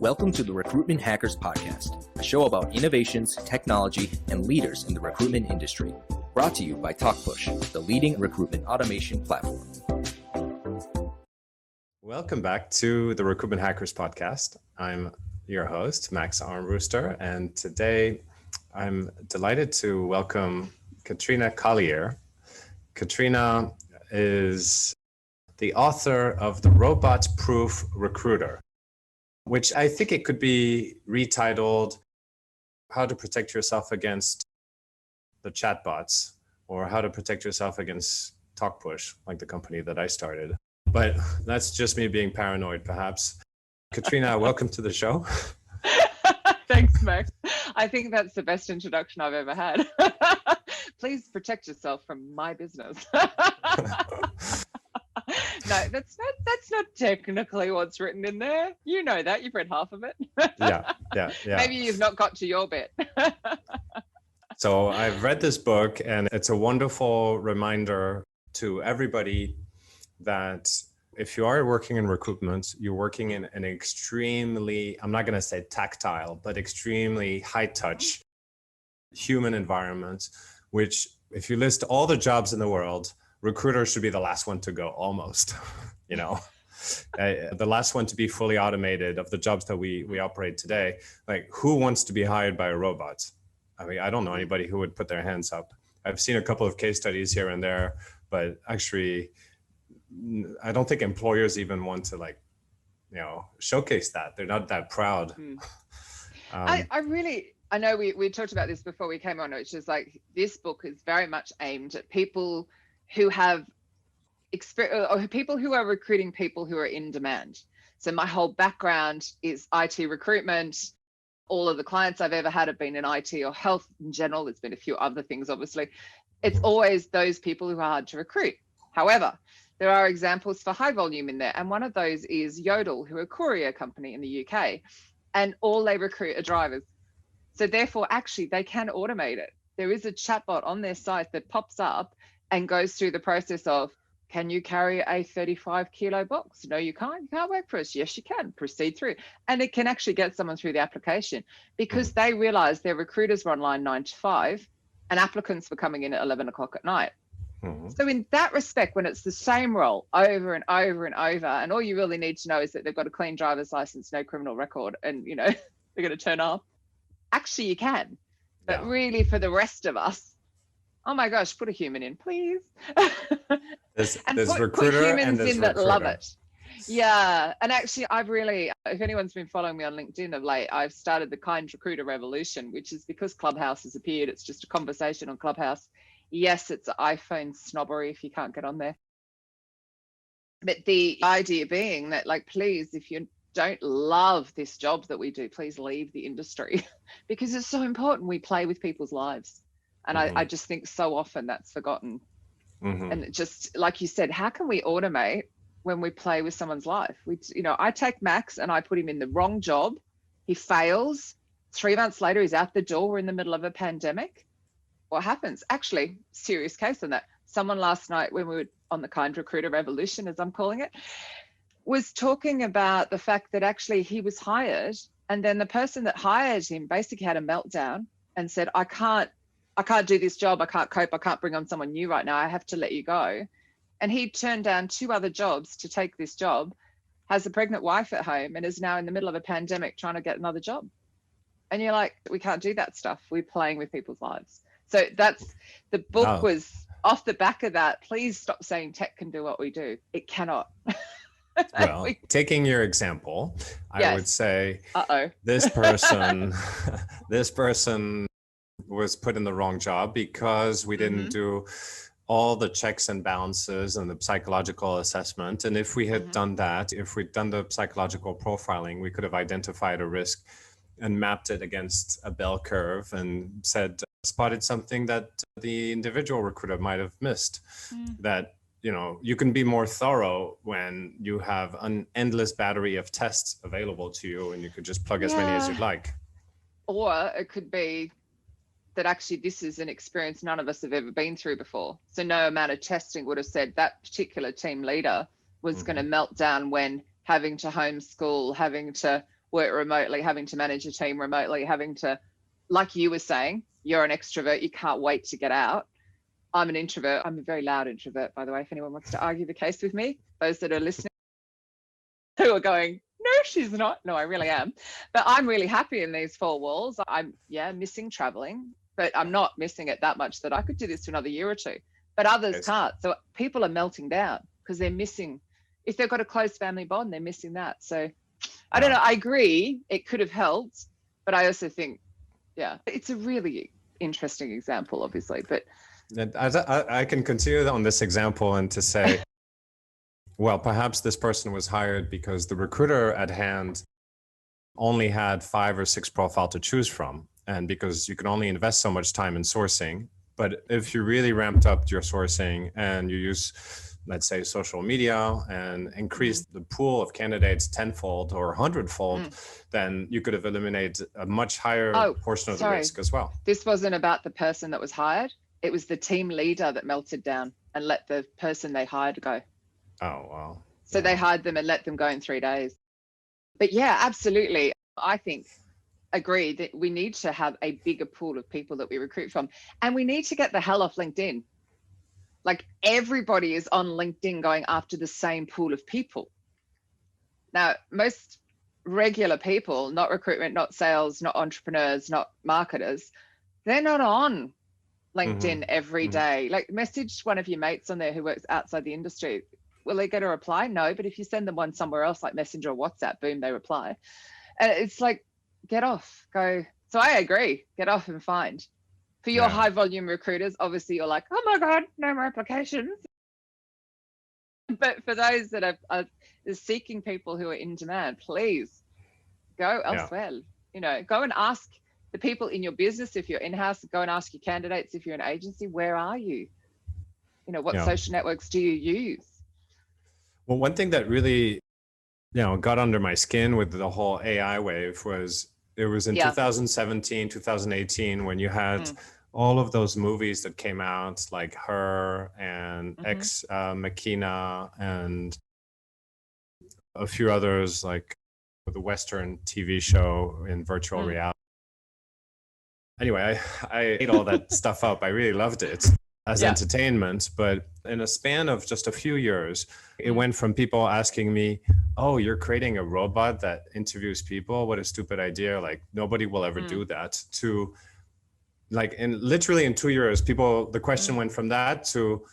Welcome to the Recruitment Hackers Podcast, a show about innovations, technology, and leaders in the recruitment industry. Brought to you by TalkPush, the leading recruitment automation platform. Welcome back to the Recruitment Hackers Podcast. I'm your host, Max Armbruster, and today I'm delighted to welcome Katrina Collier. Katrina is the author of The Robot-Proof Recruiter, which I think it could be retitled How to Protect Yourself Against the Chatbots, or How to Protect Yourself Against TalkPush, like the company that I started. But that's just me being paranoid, perhaps. Katrina, welcome to the show. Thanks, Max. I think that's the best introduction I've ever had. Please protect yourself from my business. No, that's not technically what's written in there. You know that. You've read half of it. Yeah. Maybe you've not got to your bit. So I've read this book, and it's a wonderful reminder to everybody that if you are working in recruitment, you're working in an extremely, I'm not going to say tactile, but extremely high touch human environment, which if you list all the jobs in the world, recruiters should be the last one to go almost, the last one to be fully automated of the jobs that we operate today. Like, who wants to be hired by a robot? I mean, I don't know anybody who would put their hands up. I've seen a couple of case studies here and there, but actually, I don't think employers even want to showcase that. They're not that proud. I know we talked about this before we came on, which is like, this book is very much aimed at people who have experience, or people who are recruiting people who are in demand. So my whole background is IT recruitment. All of the clients I've ever had have been in IT or health in general. There's been a few other things, obviously. It's always those people who are hard to recruit. However, there are examples for high volume in there. And one of those is Yodel, who are a courier company in the UK. And all they recruit are drivers. So therefore, actually, they can automate it. There is a chatbot on their site that pops up and goes through the process of, can you carry a 35 kilo box? No, you can't. You can't work for us. Yes, you can. Proceed through. And it can actually get someone through the application, because they realize their recruiters were online 9 to 5 and applicants were coming in at 11 o'clock at night. So in that respect, when it's the same role over and over and over, and all you really need to know is that they've got a clean driver's license, no criminal record, and they're going to turn up, actually you can. But really, for the rest of us, oh my gosh, put a human in, please. There's put recruiter humans and there's in that recruiter. love it. Yeah. And actually, I've really, if anyone's been following me on LinkedIn of late, I've started the Kind Recruiter Revolution, which is because Clubhouse has appeared. It's just a conversation on Clubhouse. Yes, it's iPhone snobbery if you can't get on there. But the idea being that, please, if you don't love this job that we do, please leave the industry, because it's so important. We play with people's lives. And I just think so often that's forgotten. And it just, like you said, how can we automate when we play with someone's life? I take Max and I put him in the wrong job. He fails. 3 months later, he's out the door. We're in the middle of a pandemic. What happens? Actually, serious case on that. Someone last night, when we were on the Kind Recruiter Revolution, as I'm calling it, was talking about the fact that actually he was hired, and then the person that hired him basically had a meltdown and said, I can't do this job. I can't cope. I can't bring on someone new right now. I have to let you go. And he turned down 2 other jobs to take this job, has a pregnant wife at home, and is now in the middle of a pandemic trying to get another job. And you're like, we can't do that stuff. We're playing with people's lives. So that's, the book was off the back of that. Please stop saying tech can do what we do. It cannot. Well, taking your example, I would say this person was put in the wrong job because we didn't do all the checks and balances and the psychological assessment. And if we had done that, if we'd done the psychological profiling, we could have identified a risk and mapped it against a bell curve and spotted something that the individual recruiter might have missed. That, you can be more thorough when you have an endless battery of tests available to you, and you could just plug as many as you'd like. Or it could be that actually this is an experience none of us have ever been through before. So no amount of testing would have said that particular team leader was going to melt down when having to homeschool, having to work remotely, having to manage a team remotely, having to, like you were saying, you're an extrovert, you can't wait to get out. I'm an introvert. I'm a very loud introvert, by the way, if anyone wants to argue the case with me, those that are listening who are going, no, she's not. No, I really am. But I'm really happy in these four walls. I'm, missing traveling, but I'm not missing it that much that I could do this for another year or two. But others can't. So people are melting down because they're missing, if they've got a close family bond, they're missing that. So I don't know. I agree it could have helped, but I also think, it's a really interesting example, obviously. But I can continue on this example and to say, well, perhaps this person was hired because the recruiter at hand only had 5 or 6 profiles to choose from. And because you can only invest so much time in sourcing. But if you really ramped up your sourcing and you use, let's say, social media and increase the pool of candidates tenfold or 100-fold, then you could have eliminated a much higher portion of the risk as well. This wasn't about the person that was hired. It was the team leader that melted down and let the person they hired go. Oh, wow. So they hired them and let them go in 3 days. But yeah, absolutely. I think, agree that we need to have a bigger pool of people that we recruit from. And we need to get the hell off LinkedIn. Like everybody is on LinkedIn going after the same pool of people. Now, most regular people, not recruitment, not sales, not entrepreneurs, not marketers, they're not on LinkedIn every day. Like message one of your mates on there who works outside the industry. Will they get a reply? No, but if you send them one somewhere else like Messenger or WhatsApp, boom, they reply. And it's like, get off, go. So I agree, get off and find. For your high volume recruiters, obviously you're like, oh my God, no more applications. But for those that are seeking people who are in demand, please go elsewhere. Go and ask the people in your business. If you're in-house, go and ask your candidates. If you're an agency, where are you? What social networks do you use? Well, one thing that really, got under my skin with the whole AI wave was it was in 2017, 2018 when you had all of those movies that came out like Her and Ex Machina and a few others like the Western TV show in virtual reality. Anyway, I ate all that stuff up. I really loved it as entertainment, but in a span of just a few years, it went from people asking me, oh, you're creating a robot that interviews people? What a stupid idea. Like nobody will ever do that, to like literally in 2 years, the question went from that to,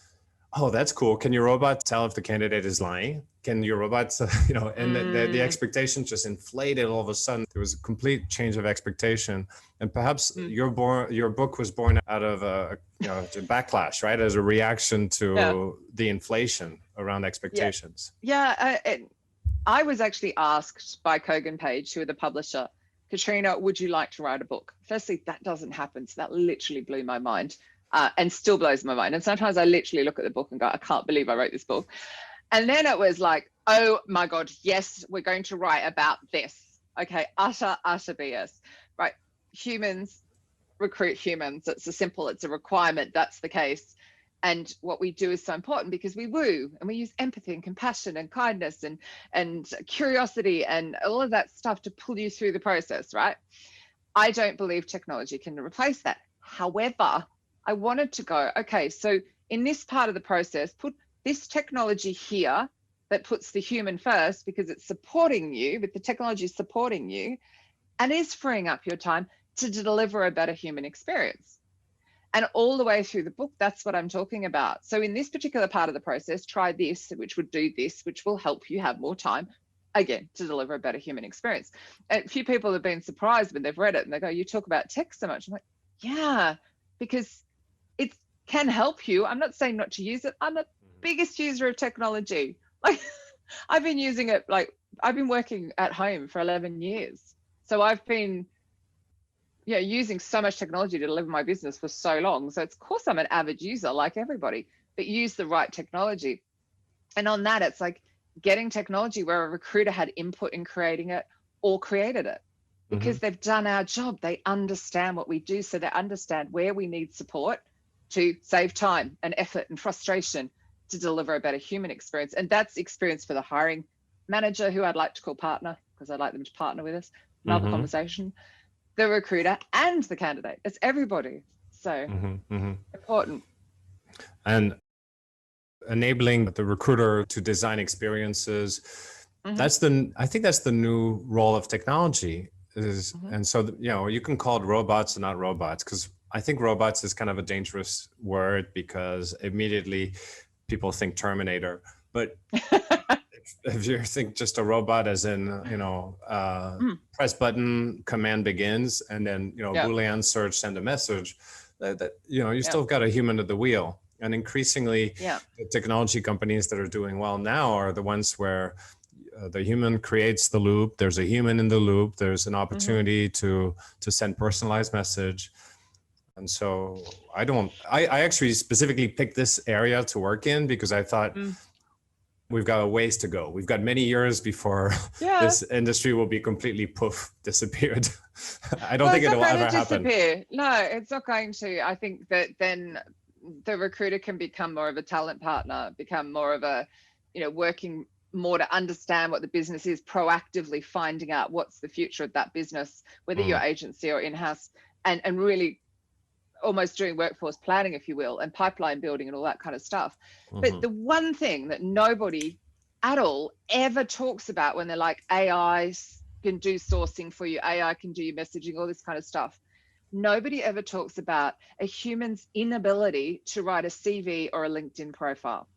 oh, that's cool. Can your robot tell if the candidate is lying? Can your robot, and the expectations just inflated all of a sudden. There was a complete change of expectation. And perhaps your book was born out of a backlash, right? As a reaction to the inflation around expectations. I was actually asked by Kogan Page, who are the publisher, Katrina, would you like to write a book? Firstly, that doesn't happen. So that literally blew my mind and still blows my mind. And sometimes I literally look at the book and go, I can't believe I wrote this book. And then it was like, oh my God, yes, we're going to write about this. Okay, utter BS, right? Humans recruit humans. It's a requirement. That's the case. And what we do is so important because we woo and we use empathy and compassion and kindness and curiosity and all of that stuff to pull you through the process, right? I don't believe technology can replace that. However, I wanted to go, okay, so in this part of the process, put this technology here that puts the human first because it's supporting you, but the technology is supporting you and is freeing up your time to deliver a better human experience. And all the way through the book, that's what I'm talking about. So in this particular part of the process, try this, which would do this, which will help you have more time, again, to deliver a better human experience. And a few people have been surprised when they've read it and they go, you talk about tech so much. I'm like, yeah, because it can help you. I'm not saying not to use it. I'm the biggest user of technology. Like I've been using it, I've been working at home for 11 years. So I've been using so much technology to deliver my business for so long. So of course I'm an avid user like everybody, but use the right technology. And on that, it's like getting technology where a recruiter had input in creating it or created it because they've done our job. They understand what we do. So they understand where we need support to save time and effort and frustration to deliver a better human experience. And that's experience for the hiring manager, who I'd like to call partner, because I'd like them to partner with us. Another conversation. The recruiter and the candidate. It's everybody. So important. And enabling the recruiter to design experiences. I think that's the new role of technology is, and so, you can call it robots and not robots, because I think robots is kind of a dangerous word because immediately people think Terminator, but if you think just a robot as in, press button, command begins, and then, Boolean search, send a message, that you still got a human at the wheel. And increasingly, the technology companies that are doing well now are the ones where the human creates the loop. There's a human in the loop. There's an opportunity to send personalized message. And so I actually specifically picked this area to work in because I thought we've got a ways to go. We've got many years before this industry will be completely disappeared. I don't think it'll ever happen. No, it's not going to. I think that then the recruiter can become more of a talent partner, become more of a, working more to understand what the business is, proactively finding out what's the future of that business, whether you're agency or in-house, and really almost doing workforce planning, if you will, and pipeline building and all that kind of stuff. But the one thing that nobody at all ever talks about when they're like, AI can do sourcing for you, AI can do your messaging, all this kind of stuff. Nobody ever talks about a human's inability to write a CV or a LinkedIn profile.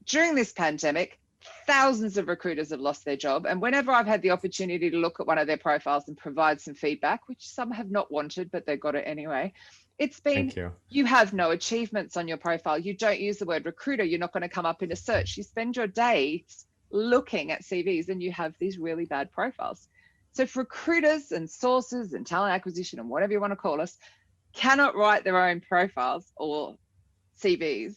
During this pandemic, thousands of recruiters have lost their job. And whenever I've had the opportunity to look at one of their profiles and provide some feedback, which some have not wanted, but they got it anyway, it's been, you have no achievements on your profile. You don't use the word recruiter. You're not going to come up in a search. You spend your days looking at CVs and you have these really bad profiles. So if recruiters and sources and talent acquisition and whatever you want to call us cannot write their own profiles or CVs,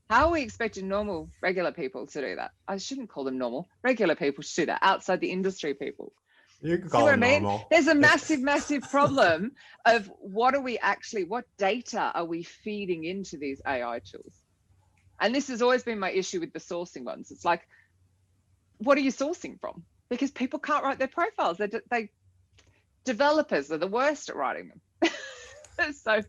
how are we expecting normal, regular people to do that? I shouldn't call them normal. Regular people should do that, outside the industry people. You can call them normal. There's a massive problem of what data are we feeding into these AI tools? And this has always been my issue with the sourcing ones. It's like, what are you sourcing from? Because people can't write their profiles. Developers are the worst at writing them. So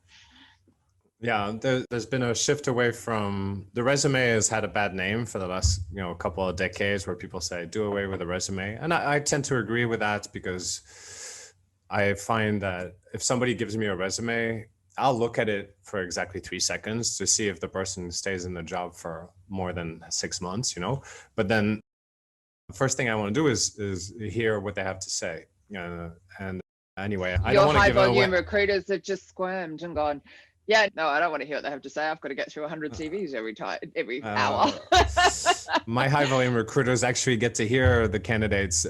there's been a shift away from the resume. Has had a bad name for the last couple of decades, where people say do away with the resume, and I tend to agree with that, because I find that if somebody gives me a resume, I'll look at it for exactly 3 seconds to see if the person stays in the job for more than 6 months, but then the first thing I want to do is hear what they have to say. And anyway, I don't want to give high volume recruiters have just squirmed and gone, yeah, no, I don't want to hear what they have to say. I've got to get through 100 CVs every hour. My high volume recruiters actually get to hear the candidates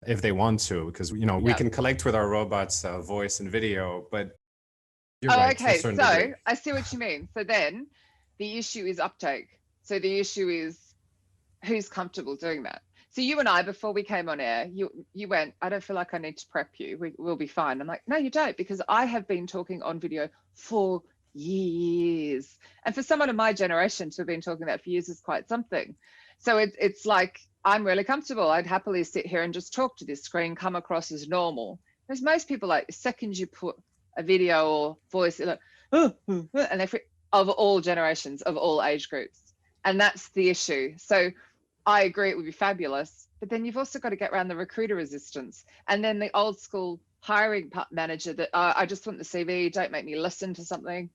if they want to, because we can collect with our robots voice and video, but you're right. Okay, so degree. I see what you mean. So then the issue is uptake. So the issue is who's comfortable doing that. So you and I, before we came on air, you went, I don't feel like I need to prep you. We'll be fine. I'm like, no, you don't, because I have been talking on video for years. And for someone of my generation to have been talking that for years is quite something. So it's like, I'm really comfortable. I'd happily sit here and just talk to this screen, come across as normal. Whereas most people, like, the second you put a video or voice, they're like, and they're of all generations, of all age groups. And that's the issue. So I agree, it would be fabulous, but then you've also got to get around the recruiter resistance, and then the old school hiring manager that I just want the CV, don't make me listen to something.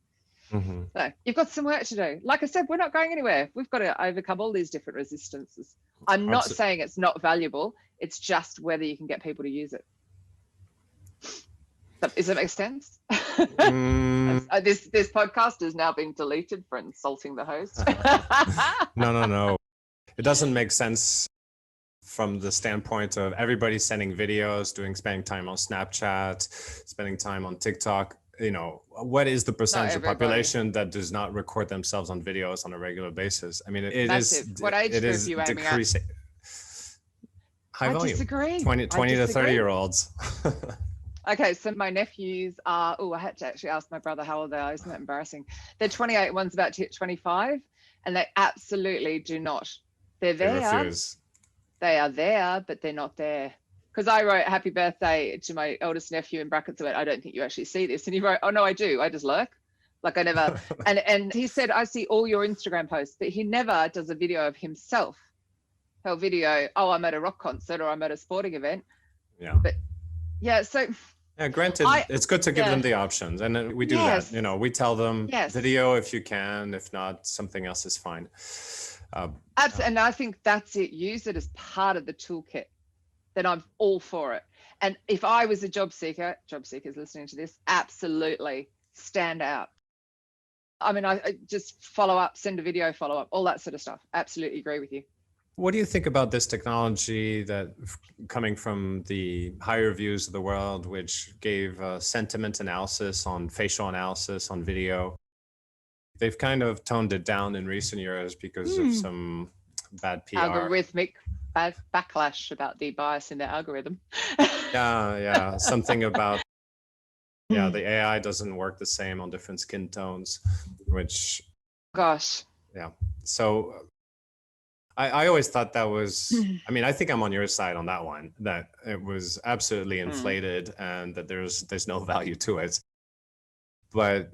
So you've got some work to do. Like I said, we're not going anywhere. We've got to overcome all these different resistances. I'm not saying it's not valuable. It's just whether you can get people to use it. Does it make sense? This podcast is now being deleted for insulting the host. No. It doesn't make sense from the standpoint of everybody sending videos, spending time on Snapchat, spending time on TikTok. What is the percentage of population that does not record themselves on videos on a regular basis? I mean, it is. What age group is you aiming decreasing. at? High volume. Disagree. 20 to 30-year-olds. Okay, so my nephews are, I had to actually ask my brother how old they are. Isn't that embarrassing? They're 28, one's about to hit 25, and they absolutely do not. They're there. They refuse. they are there, but they're not there. Because I wrote happy birthday to my eldest nephew in brackets. I went, I don't think you actually see this. And he wrote, oh no, I do. I just lurk. Like I never, and he said, I see all your Instagram posts, but he never does a video of himself. He'll video, oh, I'm at a rock concert or I'm at a sporting event. Yeah. But yeah, so. Yeah, granted, it's good to give them the options. And then we do that, you know, we tell them video if you can, if not, something else is fine. Absolutely. And I think that's it. Use it as part of the toolkit. Then I'm all for it. And if I was a job seekers listening to this, absolutely stand out. I mean, I just follow up, send a video, follow up, all that sort of stuff. Absolutely agree with you. What do you think about this technology that coming from the higher views of the world, which gave sentiment analysis on facial analysis on video? They've kind of toned it down in recent years because of some bad PR. Algorithmic backlash about the bias in their algorithm. Yeah. Something about, the AI doesn't work the same on different skin tones, which... Gosh. Yeah. So I always thought that was, I mean, I think I'm on your side on that one, that it was absolutely inflated and that there's no value to it. But,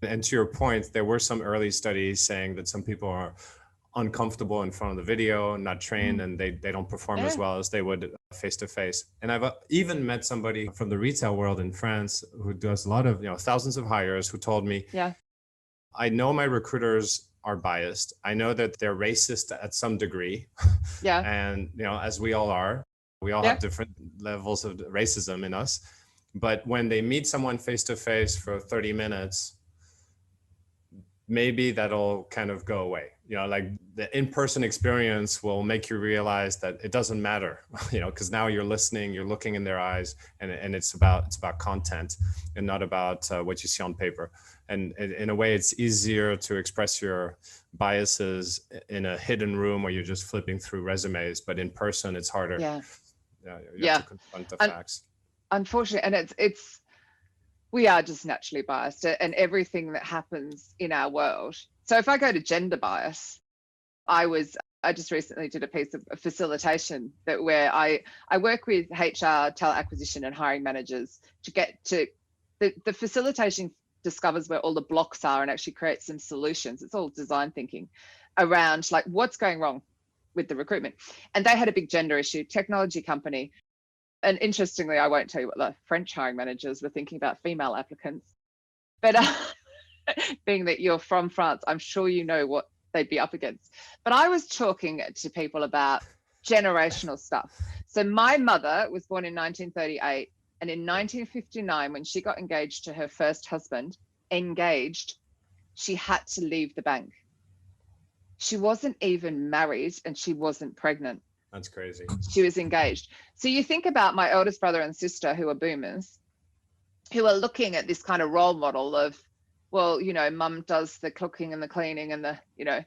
and to your point, there were some early studies saying that some people are uncomfortable in front of the video, not trained, and they don't perform as well as they would face to face. And I've even met somebody from the retail world in France who does a lot of, thousands of hires, who told me, I know my recruiters are biased. I know that they're racist at some degree. And, as we all are, we all have different levels of racism in us. But when they meet someone face to face for 30 minutes, maybe that'll kind of go away. Like the in-person experience will make you realize that it doesn't matter, because now you're listening, you're looking in their eyes, and it's about content and not about what you see on paper. And in a way, it's easier to express your biases in a hidden room where you're just flipping through resumes, but in person, it's harder. You have to confront the facts. Unfortunately, and it's we are just naturally biased, and everything that happens in our world. So if I go to gender bias, I just recently did a piece of facilitation where I work with HR, talent acquisition, and hiring managers to get to the facilitation discovers where all the blocks are and actually creates some solutions. It's all design thinking around like what's going wrong with the recruitment. And they had a big gender issue, technology company. And interestingly, I won't tell you what the French hiring managers were thinking about female applicants, but being that you're from France, I'm sure you know what they'd be up against. But I was talking to people about generational stuff. So my mother was born in 1938, and in 1959, when she got engaged to her first husband, she had to leave the bank. She wasn't even married and she wasn't pregnant. That's crazy. She was engaged. So you think about my eldest brother and sister who are boomers, who are looking at this kind of role model of, well, mum does the cooking and the cleaning and your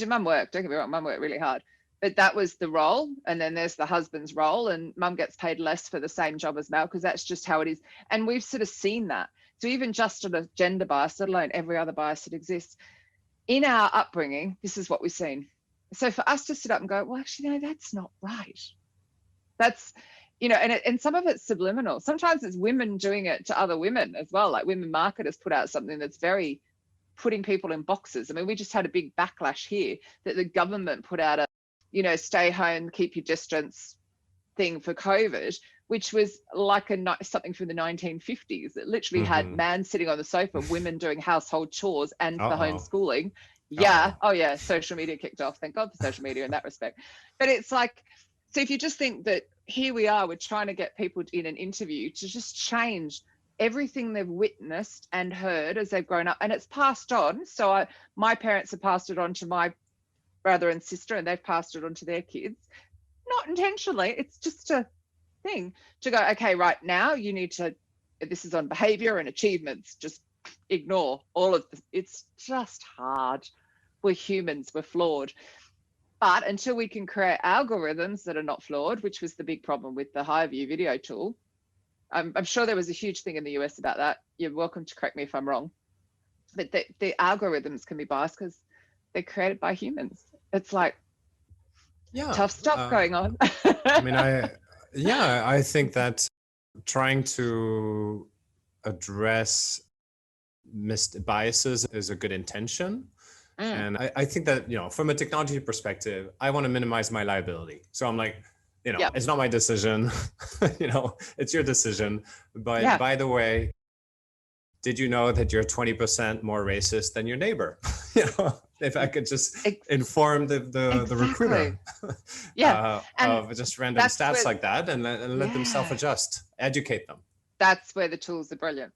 mum worked, don't get me wrong, mum worked really hard. But that was the role. And then there's the husband's role, and mum gets paid less for the same job as male, because that's just how it is. And we've sort of seen that. So even just on a gender bias, let alone every other bias that exists, in our upbringing, this is what we've seen. So for us to sit up and go, well, actually, no, that's not right. That's, and some of it's subliminal. Sometimes it's women doing it to other women as well. Like Women Marketers put out something that's very putting people in boxes. I mean, we just had a big backlash here that the government put out a, stay home, keep your distance thing for COVID, which was like something from the 1950s. It literally had man sitting on the sofa, women doing household chores and the homeschooling. Social media kicked off. Thank God for social media in that respect. But it's like, so if you just think that here we are, we're trying to get people in an interview to just change everything they've witnessed and heard as they've grown up, and it's passed on. So my parents have passed it on to my brother and sister, and they've passed it on to their kids. Not intentionally, it's just a thing to go, okay, right now you need to, this is on behavior and achievements, just ignore all of this. It's just hard. We're humans, we're flawed. But until we can create algorithms that are not flawed, which was the big problem with the HireView video tool, I'm sure there was a huge thing in the US about that. You're welcome to correct me if I'm wrong. But the algorithms can be biased because they're created by humans. It's like, Yeah. Tough stuff going on. I mean, I think that trying to address missed biases is a good intention. And I think that, from a technology perspective, I want to minimize my liability. So I'm like, it's not my decision, it's your decision. But by the way, did you know that you're 20% more racist than your neighbor? If I could just inform the recruiter of just random stats like that and let them self-adjust, educate them. That's where the tools are brilliant.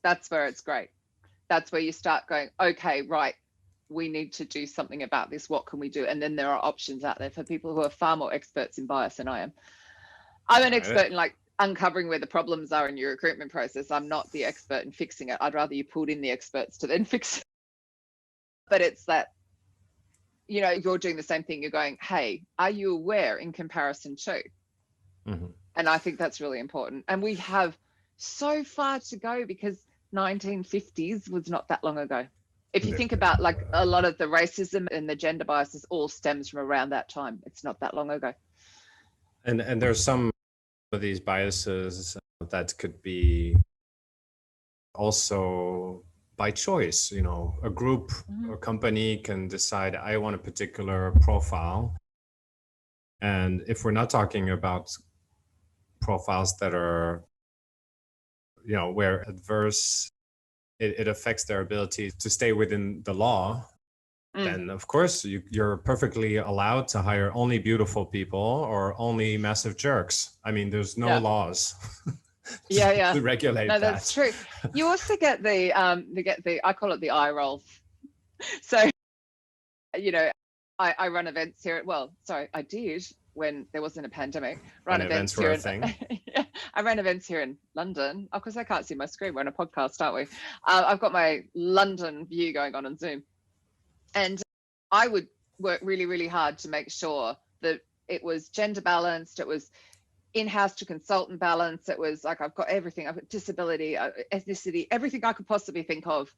That's where it's great. That's where you start going, okay, right, we need to do something about this. What can we do? And then there are options out there for people who are far more experts in bias than I am. I'm an expert in like uncovering where the problems are in your recruitment process. I'm not the expert in fixing it. I'd rather you pulled in the experts to then fix it. But it's that, you're doing the same thing. You're going, hey, are you aware in comparison to? Mm-hmm. And I think that's really important. And we have so far to go because 1950s was not that long ago. If you think about like a lot of the racism and the gender biases all stems from around that time. It's not that long ago. And there's some of these biases that could be also by choice. A group or company can decide, I want a particular profile. And if we're not talking about profiles that are, where adverse, it affects their ability to stay within the law, then of course you're perfectly allowed to hire only beautiful people or only massive jerks. I mean, there's no laws to regulate that. No, that's true. You also get the I call it the eye rolls. So, I run events here. I did when there wasn't a pandemic. Run events were a thing. I ran events here in London. Of course, I can't see my screen. We're on a podcast, aren't we? I've got my London view going on Zoom. And I would work really, really hard to make sure that it was gender balanced. It was in-house to consultant balance. It was like, I've got everything. I've got disability, ethnicity, everything I could possibly think of.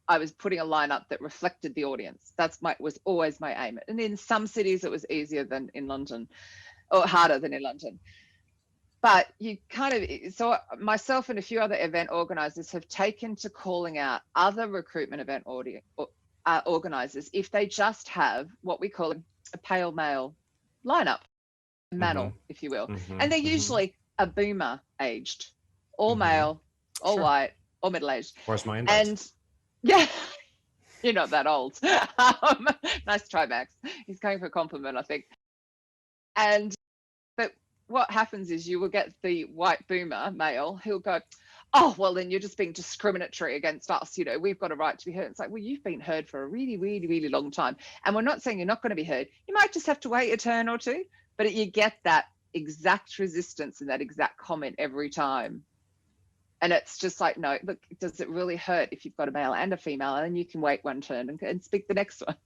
I was putting a lineup that reflected the audience. Was always my aim. And in some cities, it was easier than in London, or harder than in London. But so myself and a few other event organizers have taken to calling out other recruitment event organizers if they just have what we call a pale male lineup, mantle, if you will. And they're usually a boomer aged, all male, all white, all middle-aged. Where's my invite? And yeah, you're not that old. Nice try, Max. He's going for a compliment, I think. But what happens is you will get the white boomer male who'll go, oh, well, then you're just being discriminatory against us. We've got a right to be heard. It's like, well, you've been heard for a really, really, really long time. And we're not saying you're not going to be heard. You might just have to wait a turn or two, but you get that exact resistance and that exact comment every time. And it's just like, no, look, does it really hurt if you've got a male and a female and then you can wait one turn and speak the next one?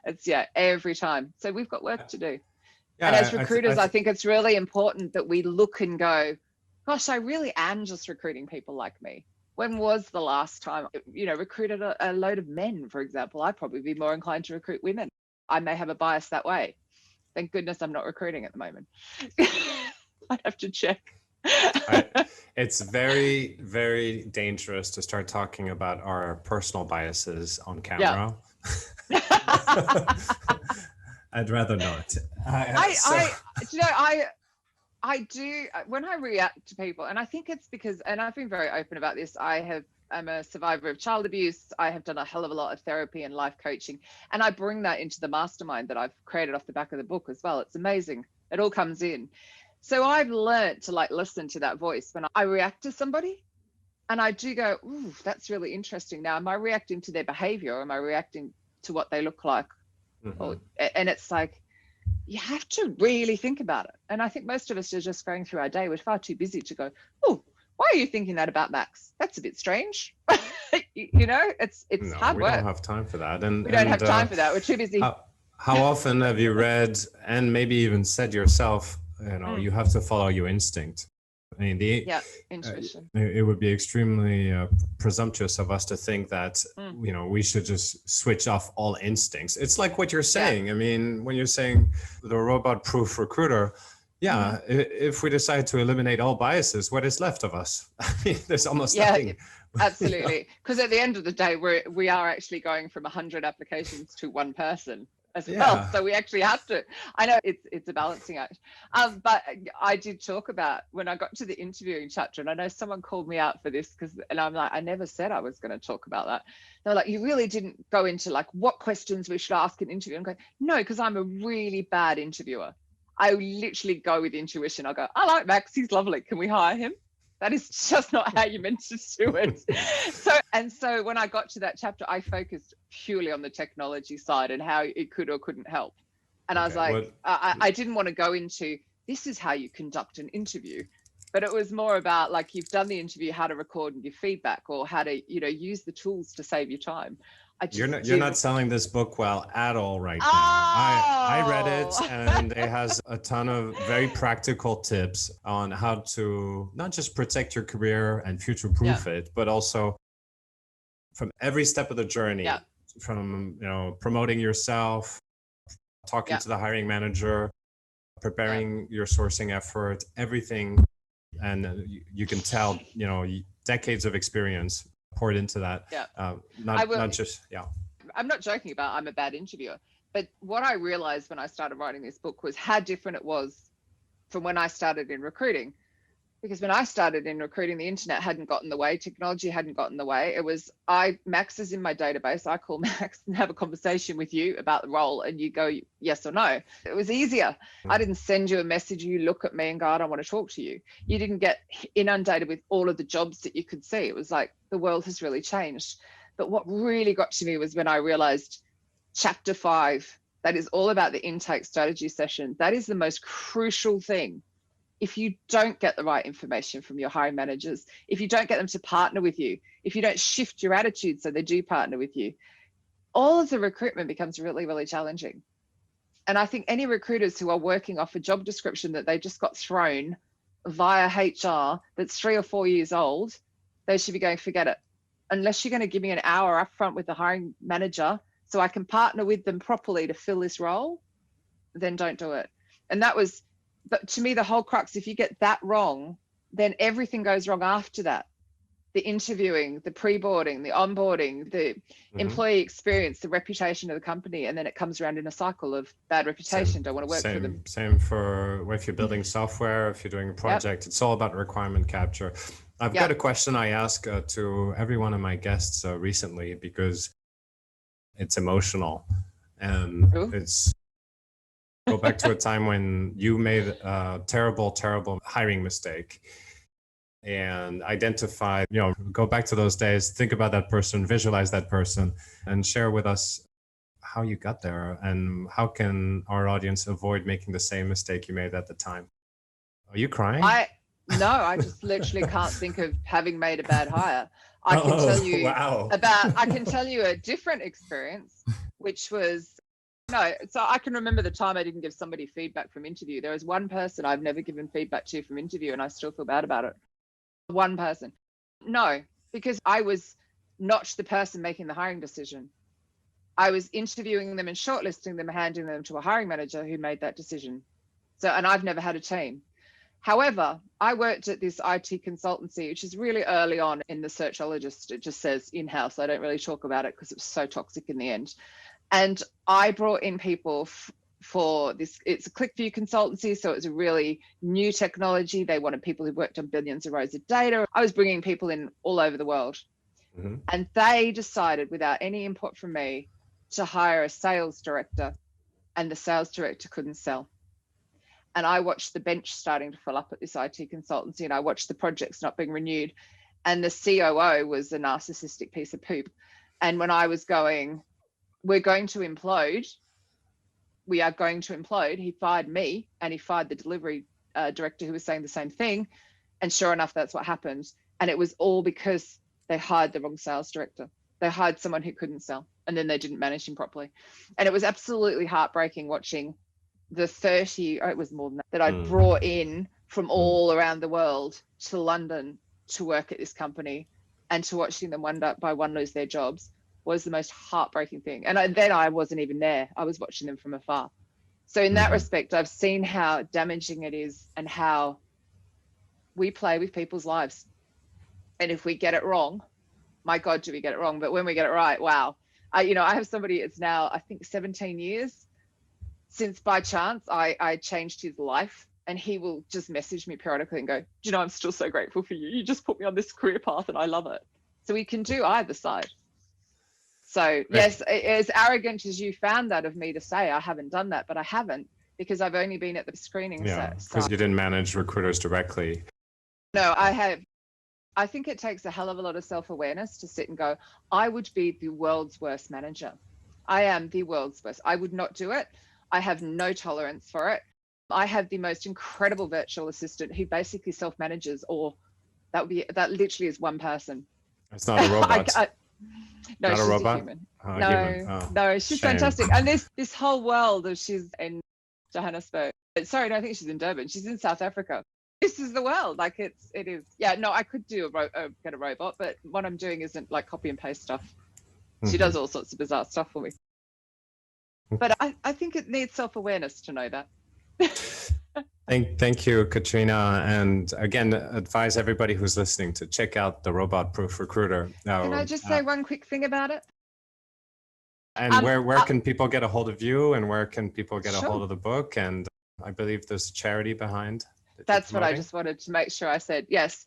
It's every time. So we've got work to do. Yeah, and as recruiters, I think it's really important that we look and go, gosh, I really am just recruiting people like me. When was the last time, recruited a load of men, for example? I'd probably be more inclined to recruit women. I may have a bias that way. Thank goodness I'm not recruiting at the moment. I'd have to check. It's very, very dangerous to start talking about our personal biases on camera. Yeah. I'd rather not. I do when I react to people, and I think it's because, and I've been very open about this, I'm a survivor of child abuse. I have done a hell of a lot of therapy and life coaching, and I bring that into the mastermind that I've created off the back of the book as well. It's amazing. It all comes in. So I've learned to listen to that voice when I react to somebody, and I do go, ooh, that's really interesting. Now, am I reacting to their behavior or am I reacting to what they look like? And it's like, you have to really think about it. And I think most of us are just going through our day. We're far too busy to go, oh, why are you thinking that about Max? That's a bit strange. It's no, hard work. We don't have time for that. And we don't have time for that. We're too busy. How often have you read and maybe even said yourself, you have to follow your instinct? I mean, intuition. It would be extremely presumptuous of us to think that, we should just switch off all instincts. It's like what you're saying. I mean, when you're saying the robot-proof recruiter, if we decide to eliminate all biases, what is left of us? I mean, there's almost nothing. Absolutely. Because at the end of the day, we are actually going from 100 applications to one person as well. So we actually have to, I know it's a balancing act. But I did talk about when I got to the interviewing chapter, and I know someone called me out for this and I'm like, I never said I was going to talk about that. They're like, you really didn't go into like what questions we should ask in interview. I'm going, no, because I'm a really bad interviewer. I literally go with intuition. I go, I like Max, he's lovely. Can we hire him? That is just not how you meant to do it. So when I got to that chapter, I focused purely on the technology side and how it could or couldn't help. And I was like, I didn't want to go into, this is how you conduct an interview. But it was more about like, you've done the interview, how to record and give feedback, or how to, use the tools to save your time. You're not selling this book well at all right now. I read it, and it has a ton of very practical tips on how to not just protect your career and future-proof it, but also from every step of the journey, from promoting yourself, talking to the hiring manager, preparing your sourcing effort, everything, and you can tell decades of experience poured into that. I'm not joking about I'm a bad interviewer, but what I realized when I started writing this book was how different it was from when I started in recruiting. Because when I started in recruiting, the internet hadn't gotten in the way, technology hadn't gotten in the way. It was Max is in my database. I call Max and have a conversation with you about the role, and you go yes or no. It was easier. I didn't send you a message, you look at me and go, I don't want to talk to you. You didn't get inundated with all of the jobs that you could see. It was like the world has really changed. But what really got to me was when I realized chapter 5, that is all about the intake strategy session. That is the most crucial thing. If you don't get the right information from your hiring managers, if you don't get them to partner with you, if you don't shift your attitude so they do partner with you, all of the recruitment becomes really, really challenging. And I think any recruiters who are working off a job description that they just got thrown via HR that's 3 or 4 years old, they should be going, forget it. Unless you're going to give me an hour up front with the hiring manager so I can partner with them properly to fill this role, then don't do it. And that was, but to me, the whole crux, if you get that wrong, then everything goes wrong after that. The interviewing, the pre-boarding, the onboarding, the employee experience, the reputation of the company, and then it comes around in a cycle of bad reputation, don't want to work for them. Same for if you're building software, if you're doing a project, it's all about requirement capture. I've got a question I ask to every one of my guests recently, because it's emotional, and it's go back to a time when you made a terrible hiring mistake, and identify, go back to those days, think about that person, visualize that person, and share with us how you got there, and how can our audience avoid making the same mistake you made at the time. Are you crying? No, I just literally can't think of having made a bad hire. I can tell you a different experience, which was, so I can remember the time I didn't give somebody feedback from interview. There was one person I've never given feedback to from interview, and I still feel bad about it. One person. No, because I was not the person making the hiring decision. I was interviewing them and shortlisting them, handing them to a hiring manager who made that decision. And I've never had a team. However, I worked at this IT consultancy, which is really early on in the searchologist. It just says in-house. I don't really talk about it because it was so toxic in the end. And I brought in people for this. It's a ClickView consultancy, so it's a really new technology. They wanted people who worked on billions of rows of data. I was bringing people in all over the world. And they decided, without any input from me, to hire a sales director, and the sales director couldn't sell. And I watched the bench starting to fill up at this IT consultancy, and I watched the projects not being renewed. And the COO was a narcissistic piece of poop. And when I was going, we're going to implode, we are going to implode, he fired me, and he fired the delivery director who was saying the same thing. And sure enough, that's what happened. And it was all because they hired the wrong sales director. They hired someone who couldn't sell, and then they didn't manage him properly. And it was absolutely heartbreaking watching the 30, it was more than that I brought in from all around the world to London to work at this company, and to watching them one by one lose their jobs was the most heartbreaking thing. And then I wasn't even there. I was watching them from afar. So in that respect, I've seen how damaging it is and how we play with people's lives. And if we get it wrong, my God, do we get it wrong? But when we get it right, wow. I have somebody, it's now, I think 17 years since by chance I changed his life, and he will just message me periodically and go, I'm still so grateful for you. You just put me on this career path and I love it. So we can do either side. So yes, as arrogant as you found that of me to say, I haven't done that, but I haven't, because I've only been at the screening. Yeah, because you didn't manage recruiters directly. No, I have. I think it takes a hell of a lot of self-awareness to sit and go, I would be the world's worst manager. I am the world's worst. I would not do it. I have no tolerance for it. I have the most incredible virtual assistant who basically self-manages, or that literally is one person. It's not a robot. No, not she's a robot? a human. Human. No, she's shame. fantastic. And this whole world of, she's in Johannesburg. Sorry, no, I think she's in Durban. She's in South Africa. This is the world. Like it is. Yeah, no, I could do get a robot, but what I'm doing isn't like copy and paste stuff. She does all sorts of bizarre stuff for me. But I think it needs self-awareness to know that. Thank you, Katrina. And again, advise everybody who's listening to check out the Robot Proof Recruiter. Can I just say one quick thing about it? And where can people get a hold of you, and where can people get a hold of the book? And I believe there's a charity behind. That's what I just wanted to make sure I said. Yes,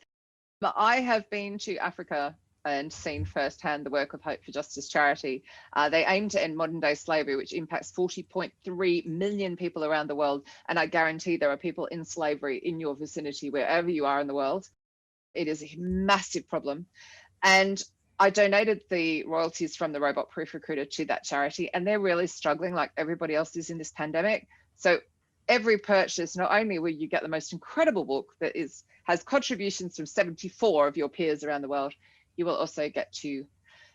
but I have been to Africa and seen firsthand the work of Hope for Justice charity. They aim to end modern day slavery, which impacts 40.3 million people around the world. And I guarantee there are people in slavery in your vicinity, wherever you are in the world. It is a massive problem. And I donated the royalties from the Robot Proof Recruiter to that charity, and they're really struggling like everybody else is in this pandemic. So every purchase, not only will you get the most incredible book that has contributions from 74 of your peers around the world, you will also get to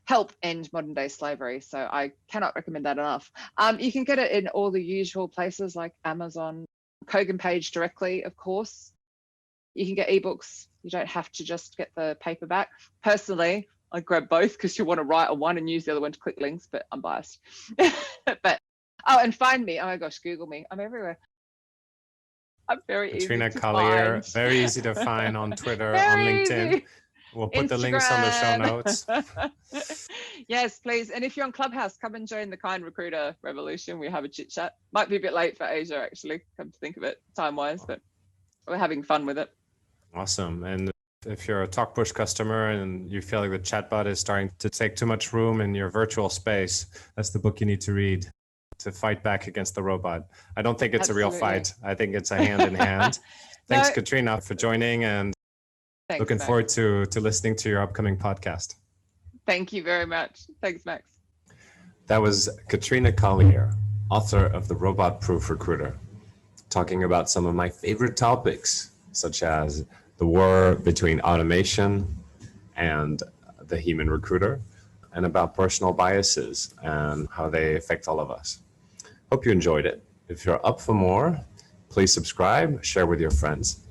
help end modern day slavery. So I cannot recommend that enough. You can get it in all the usual places like Amazon, Kogan page directly, of course. You can get ebooks. You don't have to just get the paperback. Personally, I grab both because you want to write on one and use the other one to click links, but I'm biased. And find me. Oh my gosh, Google me. I'm everywhere. I'm very Katrina easy to Collier, find. Very easy to find on Twitter, on Very LinkedIn. easy. We'll put the links on the show notes. Yes, please. And if you're on Clubhouse, come and join the Kind Recruiter Revolution. We have a chit chat. Might be a bit late for Asia, actually, come to think of it, time-wise, but we're having fun with it. Awesome. And if you're a TalkPush customer and you feel like the chatbot is starting to take too much room in your virtual space, that's the book you need to read to fight back against the robot. I don't think it's a real fight. I think it's a hand in hand. Thanks, Katrina, for joining, and looking forward to listening to your upcoming podcast. Thank you very much. Thanks, Max. That was Katrina Collier, author of The Robot Proof Recruiter, talking about some of my favorite topics, such as the war between automation and the human recruiter, and about personal biases and how they affect all of us. Hope you enjoyed it. If you're up for more, please subscribe, share with your friends.